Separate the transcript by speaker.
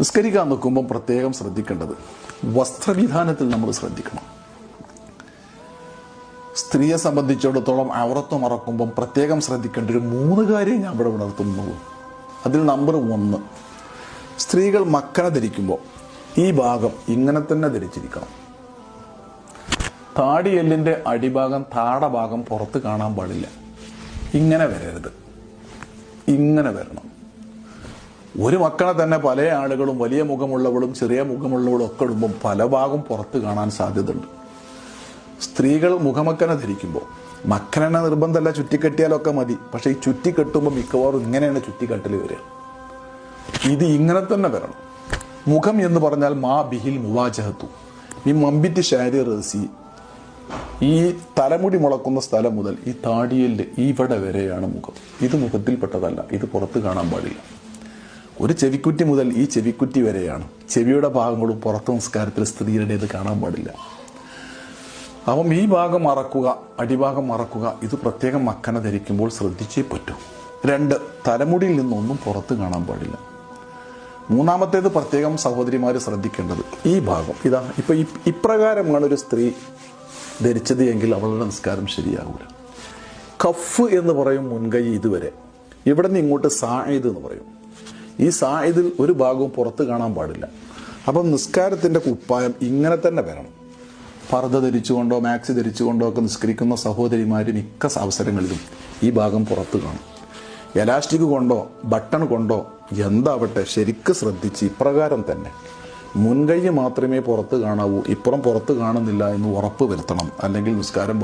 Speaker 1: നിസ്കരിക്കാൻ നിൽക്കുമ്പോൾ പ്രത്യേകം ശ്രദ്ധിക്കേണ്ടത് വസ്ത്രവിധാനത്തിൽ നമ്മൾ ശ്രദ്ധിക്കണം. സ്ത്രീയെ സംബന്ധിച്ചിടത്തോളം ഔറത്ത് മറക്കുമ്പം പ്രത്യേകം ശ്രദ്ധിക്കേണ്ട ഒരു 3 കാര്യം ഞാൻ ഇവിടെ ഉണർത്തുന്നുള്ളൂ. അതിൽ നമ്പർ 1, സ്ത്രീകൾ മക്കന ധരിക്കുമ്പോൾ ഈ ഭാഗം ഇങ്ങനെ തന്നെ ധരിച്ചിരിക്കണം. താടിയെല്ലിൻ്റെ അടിഭാഗം താടഭാഗം പുറത്ത് കാണാൻ പാടില്ല. ഇങ്ങനെ വരരുത്, ഇങ്ങനെ വരണം. ഒരു മക്കനെ തന്നെ പല ആളുകളും വലിയ മുഖമുള്ളവളും ചെറിയ മുഖമുള്ളവളും ഒക്കെ ഇടുമ്പം പല ഭാഗം പുറത്ത് കാണാൻ സാധ്യതയുണ്ട്. സ്ത്രീകൾ മുഖമക്കന ധരിക്കുമ്പോൾ മക്കനെ നിർബന്ധമല്ല, ചുറ്റിക്കെട്ടിയാലൊക്കെ മതി. പക്ഷെ ഈ ചുറ്റിക്കെട്ടുമ്പോൾ മിക്കവാറും ഇങ്ങനെയാണ് ചുറ്റിക്കെട്ടൽ വരിക. ഇത് ഇങ്ങനെ തന്നെ വരണം. മുഖം എന്ന് പറഞ്ഞാൽ മാ ബിഹിൽ മുവാജഹത്തു ഈ മമ്പിറ്റ് ഷാരി റസി, ഈ തലമുടി മുളക്കുന്ന സ്ഥലം മുതൽ ഈ താടിയല് ഇവിടെ വരെയാണ് മുഖം. ഇത് മുഖത്തിൽപ്പെട്ടതല്ല, ഇത് പുറത്ത് കാണാൻ പാടില്ല. ഒരു ചെവിക്കുറ്റി മുതൽ ഈ ചെവിക്കുറ്റി വരെയാണ്. ചെവിയുടെ ഭാഗങ്ങളും പുറത്ത് നിസ്കാരത്തിൽ സ്ത്രീയുടേത് കാണാൻ പാടില്ല. അപ്പം ഈ ഭാഗം മറക്കുക, അടിഭാഗം മറക്കുക. ഇത് പ്രത്യേകം മക്കന ധരിക്കുമ്പോൾ ശ്രദ്ധിച്ചേ പറ്റൂ. 2, തലമുടിയിൽ നിന്നൊന്നും പുറത്ത് കാണാൻ പാടില്ല. 3-മത്തേത് പ്രത്യേകം സഹോദരിമാർ ശ്രദ്ധിക്കേണ്ടത് ഈ ഭാഗം. ഇതാ ഇപ്പൊ ഇപ്രകാരമാണ് ഒരു സ്ത്രീ ധരിച്ചത് എങ്കിൽ അവളുടെ നിസ്കാരം ശരിയാകൂല. കഫ് എന്ന് പറയും മുൻകൈ ഇതുവരെ, ഇവിടെ നിന്ന് ഇങ്ങോട്ട് സായിദ് എന്ന് പറയും. ഈ സായിദിൽ ഒരു ഭാഗവും പുറത്ത് കാണാൻ പാടില്ല. അപ്പം നിസ്കാരത്തിന്റെ കുപ്പായം ഇങ്ങനെ തന്നെ വരണം. പർദ്ദ ധരിച്ചുകൊണ്ടോ മാക്സി ധരിച്ചുകൊണ്ടോ ഒക്കെ നിസ്കരിക്കുന്ന സഹോദരിമാർ മിക്ക അവസരങ്ങളിലും ഈ ഭാഗം പുറത്ത് കാണും. എലാസ്റ്റിക് കൊണ്ടോ ബട്ടൺ കൊണ്ടോ എന്താവട്ടെ ശരിക്ക് ശ്രദ്ധിച്ച് ഇപ്രകാരം തന്നെ മുൻകൈ മാത്രമേ പുറത്ത് കാണാവൂ. ഇപ്പുറം പുറത്ത് കാണുന്നില്ല എന്ന് ഉറപ്പ് വരുത്തണം, അല്ലെങ്കിൽ നിസ്കാരം